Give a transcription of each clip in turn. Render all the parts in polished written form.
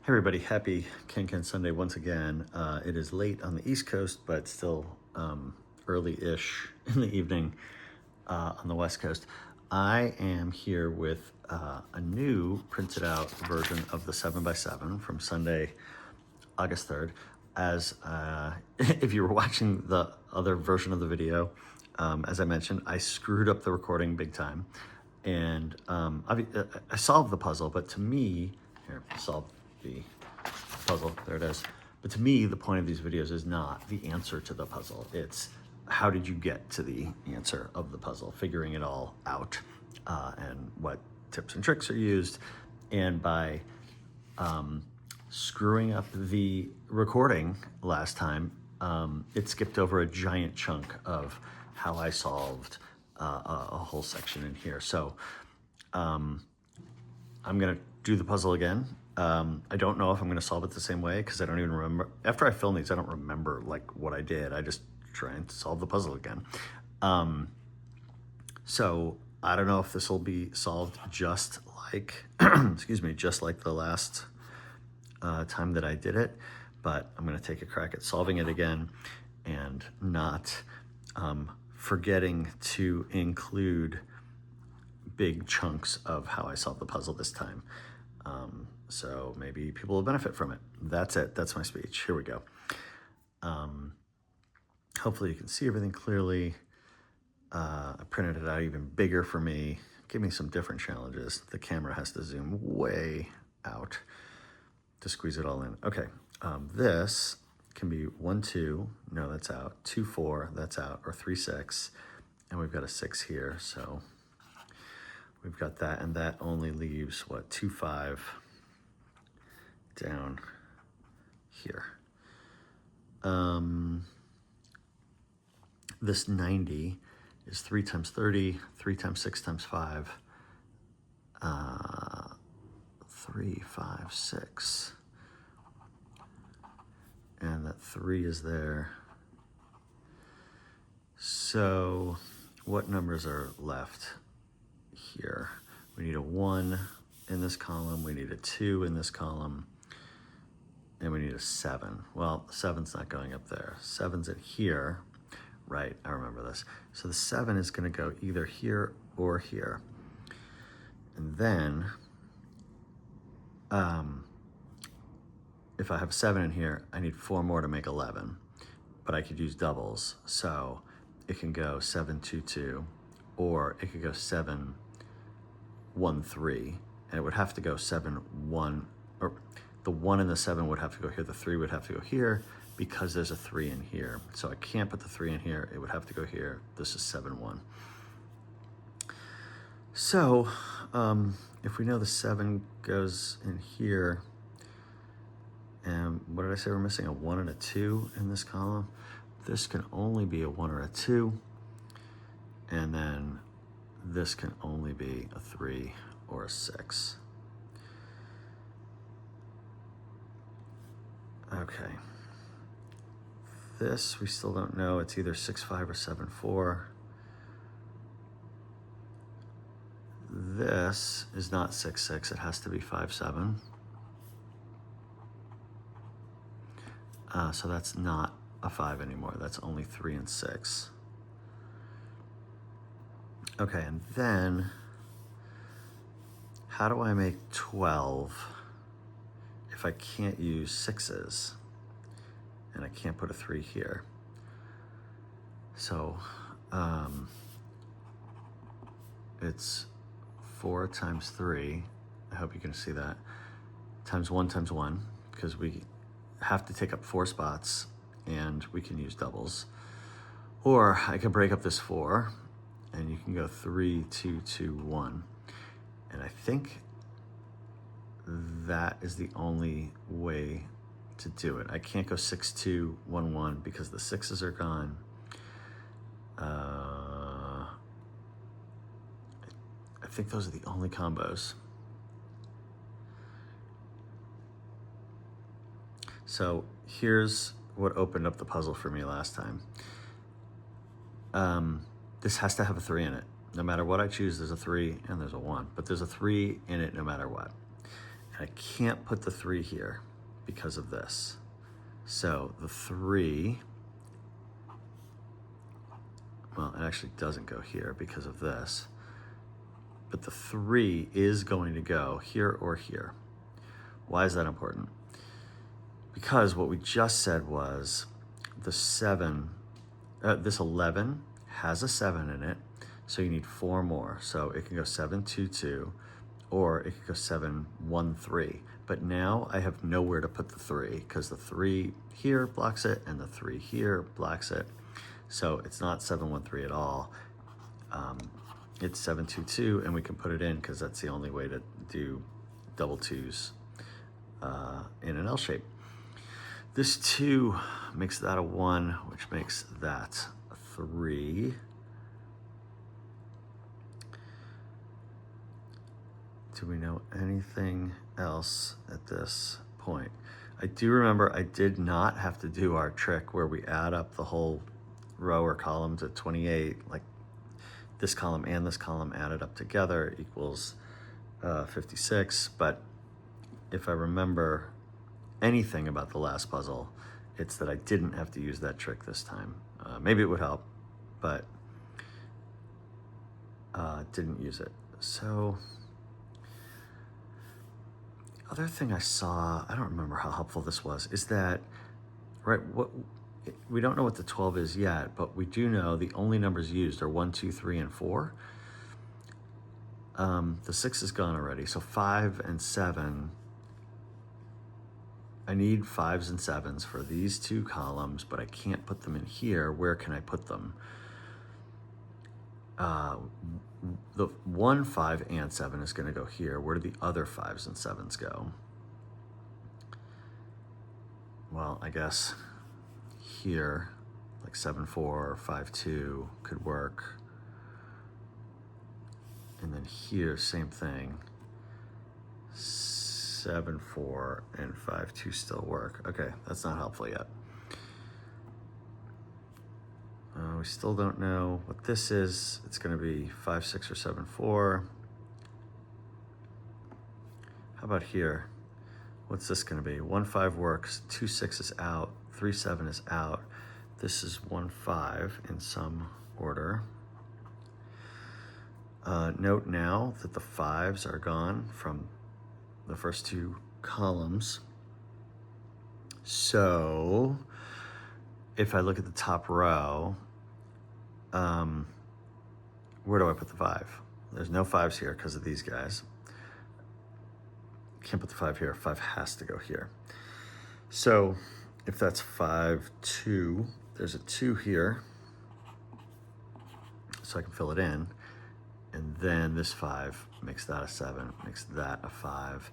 Hey everybody, happy KenKen Sunday once again. It is late on the East Coast, but still early-ish in the evening on the West Coast. I am here with a new printed out version of the 7x7 from Sunday, August 3rd. As if you were watching the other version of the video, as I mentioned, I screwed up the recording big time. And I solved the puzzle, but to me, here, solve the puzzle, there it is. But to me, the point of these videos is not the answer to the puzzle. It's how did you get to the answer of the puzzle, figuring it all out, and what tips and tricks are used. And by screwing up the recording last time, it skipped over a giant chunk of how I solved a whole section in here. So I'm gonna do the puzzle again. I don't know if I'm gonna solve it the same way because I don't even remember. After I film these, I don't remember like what I did. I just try and solve the puzzle again. So I don't know if this will be solved just like, excuse me, just like the last time that I did it, but I'm gonna take a crack at solving it again and not forgetting to include big chunks of how I solved the puzzle this time. So maybe people will benefit from it. That's it. That's my speech. Here we go. Hopefully you can see everything clearly. I printed it out even bigger for me. Give me some different challenges. The camera has to zoom way out to squeeze it all in. Okay, this can be 1, 2, no, that's out, 2, 4, that's out, or 3, 6, and we've got a 6 here, so we've got that, and that only leaves, what, 2, 5 down here. This 90 is 3 times 30, 3 times 6 times 5, 3, 5, 6. And that 3 is there. So what numbers are left here? We need a 1 in this column, we need a 2 in this column, and we need a 7. Well, 7's not going up there. 7's in here. Right, I remember this. So the 7 is gonna go either here or here. And then, if I have 7 in here, I need 4 more to make 11, but I could use doubles. So it can go 7, 2, 2, or it could go 7, 1, 3, and it would have to go 7, 1, or the 1 and the 7 would have to go here, the 3 would have to go here, because there's a 3 in here. So I can't put the 3 in here, it would have to go here. This is 7, 1. So if we know the 7 goes in here, and what did I say we're missing? A 1 and a 2 in this column. This can only be a 1 or a 2, and then this can only be a 3 or a 6. Okay. This, we still don't know. It's either 6, 5 or 7, 4. This is not 6, 6. It has to be 5, 7. So that's not a 5 anymore. That's only 3 and 6. Okay, and then how do I make 12 if I can't use 6s and I can't put a 3 here? So it's 4 times 3, I hope you can see that, times 1, because we have to take up 4 spots and we can use doubles. Or I can break up this 4 and you can go 3, 2, 2, 1. And I think that is the only way to do it. I can't go 6, 2, 1, 1 because the 6s are gone. I think those are the only combos. So here's what opened up the puzzle for me last time. This has to have a 3 in it. No matter what I choose, there's a 3 and there's a 1, but there's a 3 in it no matter what. I can't put the 3 here because of this. So the 3, well, it actually doesn't go here because of this. But the 3 is going to go here or here. Why is that important? Because what we just said was the 7, this 11 has a 7 in it, so you need 4 more. So it can go 7, 2, 2, or it could go 7, 1, 3. But now I have nowhere to put the 3 because the 3 here blocks it and the 3 here blocks it. So it's not 7, 1, 3 at all. It's 7, 2, 2, and we can put it in because that's the only way to do double 2s in an L shape. This 2 makes that a 1, which makes that a 3. Do we know anything else at this point? I do remember I did not have to do our trick where we add up the whole row or column to 28, like this column and this column added up together equals 56. But if I remember anything about the last puzzle, it's that I didn't have to use that trick this time. Maybe it would help, but didn't use it. So the other thing I saw, I don't remember how helpful this was, is that, right, we don't know what the 12 is yet, but we do know the only numbers used are 1, 2, 3, and 4. The 6 is gone already, so 5 and 7. I need 5s and 7s for these 2 columns, but I can't put them in here. Where can I put them? The 1, 5, and 7 is going to go here. Where do the other 5s and 7s go? Well, I guess here, like 7, 4, 5, 2 could work. And then here, same thing. 7, 4, and 5, 2 still work. Okay, that's not helpful yet. We still don't know what this is. It's going to be 5, 6, or 7, 4. How about here? What's this going to be? 1, 5 works. 2, 6 is out. 3, 7 is out. This is 1, 5 in some order. Note now that the 5s are gone from the first 2 columns. So if I look at the top row, where do I put the 5? There's no 5s here because of these guys. Can't put the 5 here. 5 has to go here. So if that's 5, 2, there's a 2 here, so I can fill it in. And then this 5 makes that a 7, makes that a 5.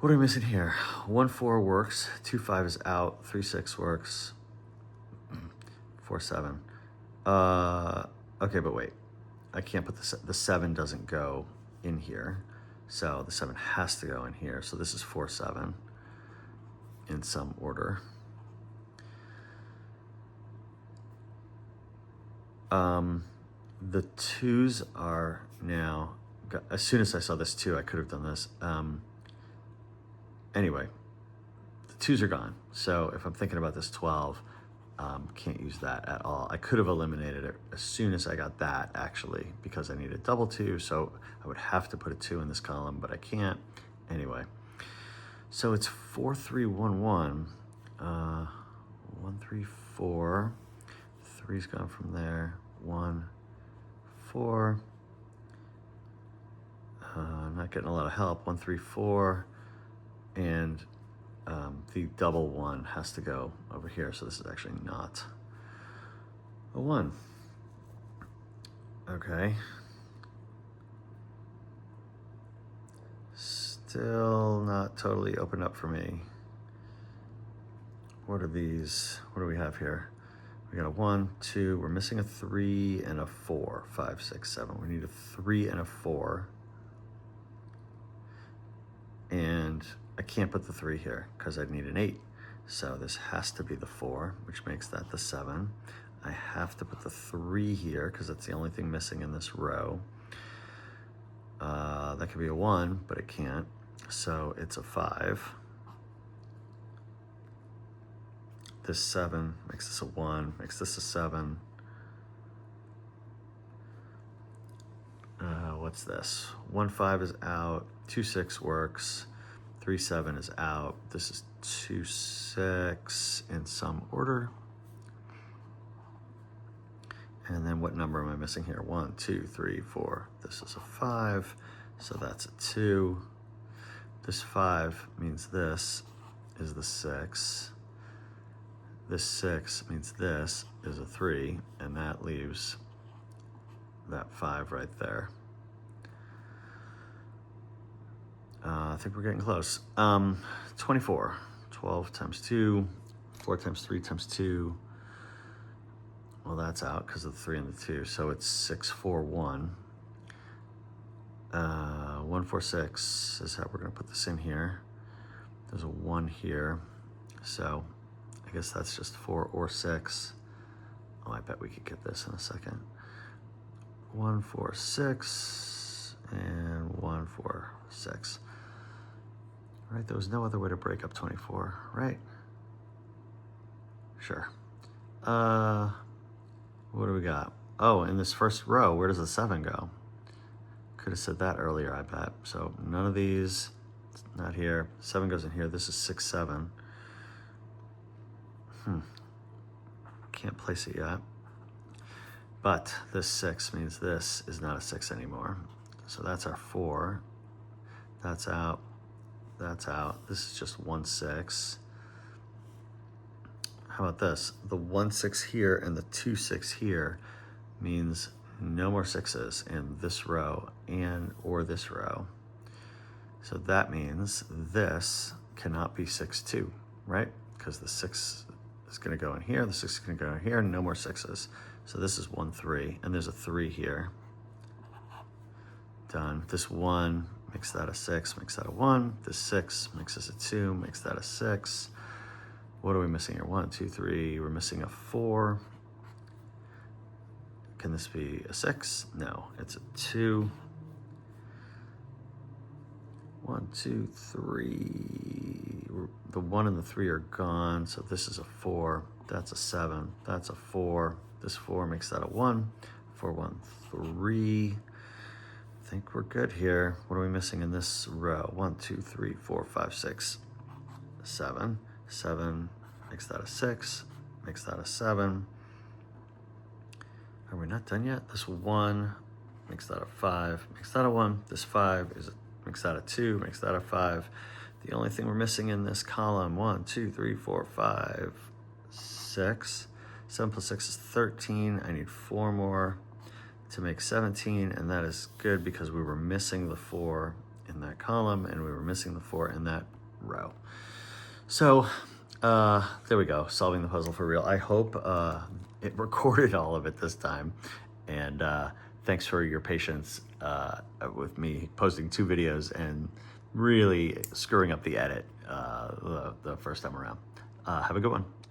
What are we missing here? 1, 4 works, 2, 5 is out, 3, 6 works, 4, 7. Okay, but wait. I can't put the 7 doesn't go in here. So the 7 has to go in here. So this is 4, 7 in some order. The 2s are now, as soon as I saw this 2, I could have done this. Anyway, the 2s are gone. So if I'm thinking about this 12, can't use that at all. I could have eliminated it as soon as I got that, actually, because I needed double 2. So I would have to put a 2 in this column, but I can't. Anyway, so it's 4, 3, 1, 1. 1, 3, 4. 3's gone from there. 1, 4. Not getting a lot of help. 1, 3, 4. And the double 1 has to go over here. So this is actually not a 1. Okay. Still not totally opened up for me. What are these? What do we have here? We got a 1, 2. We're missing a 3 and a 4. 5, 6, 7. We need a 3 and a 4. And I can't put the 3 here because I'd need an 8. So this has to be the 4, which makes that the 7. I have to put the 3 here because that's the only thing missing in this row. That could be a 1, but it can't. So it's a 5. This 7 makes this a 1, makes this a 7. What's this? 1 5 is out, 2 6 works, 3 7 is out. This is 2 6 in some order. And then what number am I missing here? 1 2 3 4. This is a 5, so that's a 2. This 5 means this is the 6. This 6 means this is a 3, and that leaves that 5 right there. I think we're getting close. 24. 12 times 2, 4 times 3 times 2. Well, that's out because of the 3 and the 2, so it's 6 4 1. 1 4 6 is how we're going to put this in here. There's a 1 here, so I guess that's just 4 or 6. Oh, I bet we could get this in a second. 1 4 6 and 1 4 6. Right, there was no other way to break up 24, right? Sure. What do we got? Oh, in this first row, where does the 7 go? Could have said that earlier, I bet. So none of these, not here. 7 goes in here. This is 6 7. Can't place it yet. But this 6 means this is not a 6 anymore. So that's our 4. That's out. That's out. This is just 1 6. How about this? The 1 6 here and the 2 6 here means no more 6s in this row and or this row. So that means this cannot be 6 2, right? Because the 6 is going to go in here, the 6 is going to go in here, no more 6s. So this is 1 3, and there's a 3 here. Done. This 1 makes that a 6, makes that a 1. This 6 makes this a 2, makes that a 6. What are we missing here? 1 2 3. We're missing a 4. Can this be a 6? No, it's a 2. 1 2 3. The 1 and the 3 are gone, so this is a 4. That's a 7. That's a 4. This 4 makes that a 1. 4 1 3. I think we're good here. What are we missing in this row? 1 2 3 4 5 6 7. 7 makes that a 6. Makes that a 7. Are we not done yet? This 1 makes that a 5. Makes that a 1. This 5 makes that a 2. Makes that a 5. The only thing we're missing in this column, 1 2 3 4 5 6. 7 plus 6 is 13. I need 4 more to make 17, and that is good because we were missing the 4 in that column and we were missing the 4 in that row. So there we go, solving the puzzle for real. I hope it recorded all of it this time, and thanks for your patience with me posting 2 videos and really screwing up the edit the first time around. Have a good one.